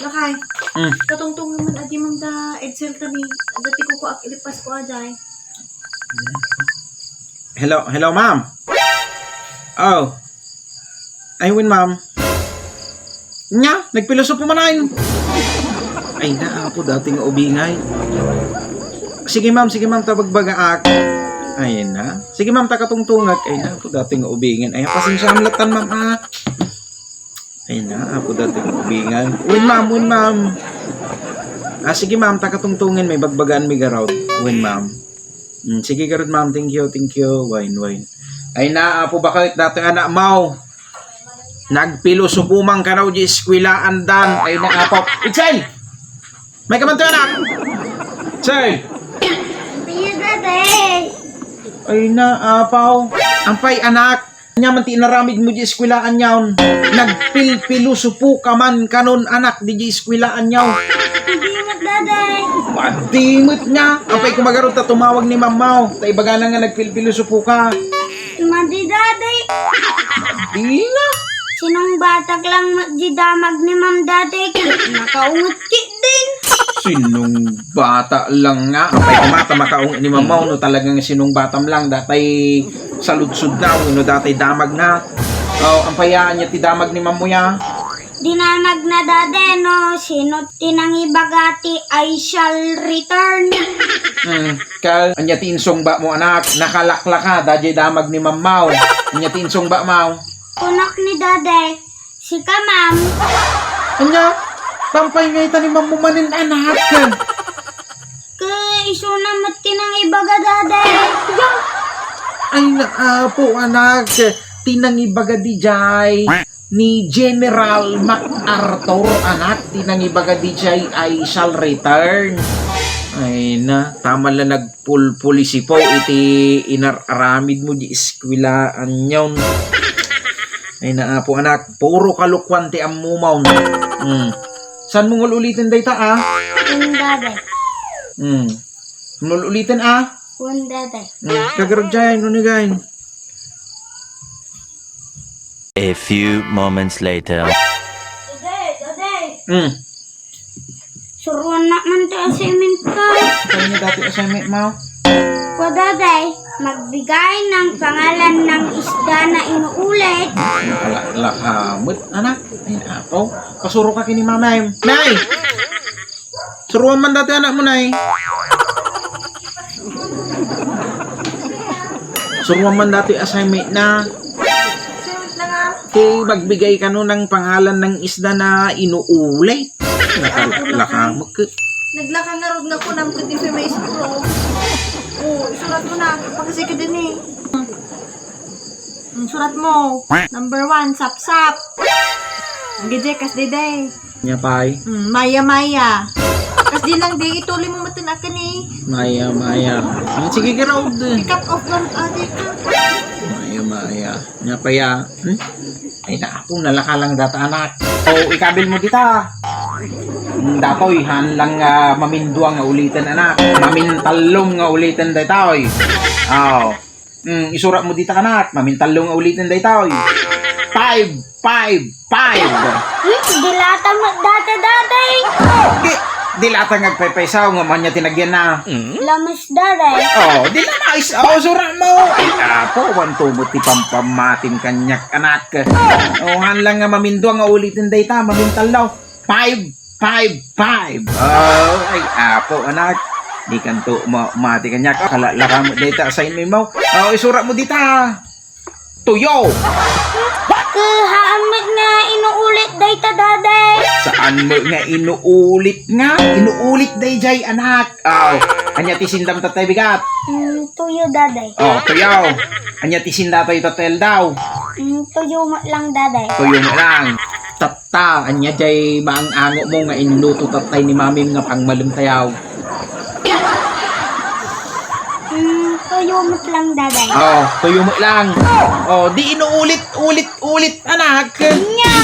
Lakay. Katungtong naman adi mang da Edsel tani. Dati ko ak ilipas ko ajay. Hello ma'am. Oh. Ayun ma'am. Nya, nagpiloso po manain. Ay na ako dating ubingay. Sige ma'am, tabagbagaak. Ay na. Sige ma'am, takatungtungag. Ay na ako dating ubingin. Ay pasensya amlatan ma'am ah. Ay na ako dating ubingan. Win ma'am. Ah sige ma'am, takatungtungin may bagbagaan mi garod. Win ma'am. Sige garod ma'am, thank you. Wine. Ay na apo bakit dati anak mau. Nagpiloso pumang ka raw di eskwilaan dan. Ay na apo. Iksel! May kamanto anak! Iksel! Ay na apaw. Ampay anak. Nya man ti naramid mo di eskwilaan nyaw. Nagpilpiloso po ka man kanon anak di eskwilaan nyaw. Dimot daday. Padimot niya. Ampay kumagarot ta tumawag ni mamaw. Ta ibaga na nga nagpilpiloso po ka. Madi daday. Di nga. Sinong batak lang magdidamag ni Ma'am daday. Nakaungot ki din. Sinong bata lang nga. Ampay kumata makaung ni mamaw no talagang sinong batam lang. Datay saludsud na. No datay damag na. Oh, ampayaan niya ti damag ni mamuya. Dinamag na dade no, sino tinangibagati I shall return. Kal, anya tinsong ba mo anak, nakalakla ka, dadya damag ni mamaw. Anya tinsong ba maw? Kunak ni dade, si ka ma'am. Anya, pampay nga ita ni mamumanin anak. Ke iso na mat tinangibaga dade. Ay naapo anak, tinangibaga di jay. Ni General MacArthur anak tinangibaga di jay I shall return. Ay na tama lang nagpulpulisi po iti inaramid mo di eskwilaan nyon. Ay na po anak puro kalukwan ti amumaw. San mo ulitin dayta ah? Kun dade. Ulitin ah? Kun dade. Kagarod jay no ni gain. A few moments later. Dade. Suruan na man ti assignment ka. Kaya niya dati assignment mo? Kwa dade, magbigay ng pangalan ng isda na inuulit. Lakamot, anak. Ay, ako. Pasuro ka kini mamay. Nay! Suruan man dati anak mo, nay. Suruan man dati assignment na. Kaya magbigay ka nun ng pangalan ng isda na inuulit. Lakamot ka. Naglaka nga rod nga ko ng katifi may ispro. Oh, isulat mo na. Pagkasi ka din eh. Surat mo. Number 1, sap-sap. Gide, kas dide. Nya pay. Maya. Kas di lang di, ituloy mo matinakan eh. Maya. Sige ka raw. Cut off lang ate ka. Maya. Nya paya. Ay naapong nalakalang data anak. O ikabil mo dita. Datoy hanlang maminduang nga ulitin anak. Mamintalong nga ulitin daytoy. Aw. Isurat mo dita anak. Mamintalong nga ulitin daytoy. 5. Dilata mo dati. Dilata ngagpaypaysaw nga man niya tinagyan na. Lamas dati. Oh, dilamais. Oh, surat mo. Ay, apo, wantumot ti pampamatin kanyak anak. Oh, hanlang nga maminduang nga ulitin dayta. Mamintalaw. 5. Oh, ay, apo, anak. Di kanto mati kanyak. Kalalaka mo dayta assignment mo. Oh, isurat mo dita. Tuyo. Kahaan mo nga inuulit dayta dade. Saan mo nga inuulit nga? Inuulit day jay anak. Oh, anya ti sindam tatay bigat. Tuyo dade. Oh, tuyaw. Anya ti sinda tayo tatel daw. Tuyo mo lang dade. Tuyo mo lang. Tata, anya jay maang-ango mo nga inluto tatay ni mamim nga pangmalum tayaw. Tuyo mo lang dade. Oh, tuyo mo lang. Oh, di inuulit anak. Nya.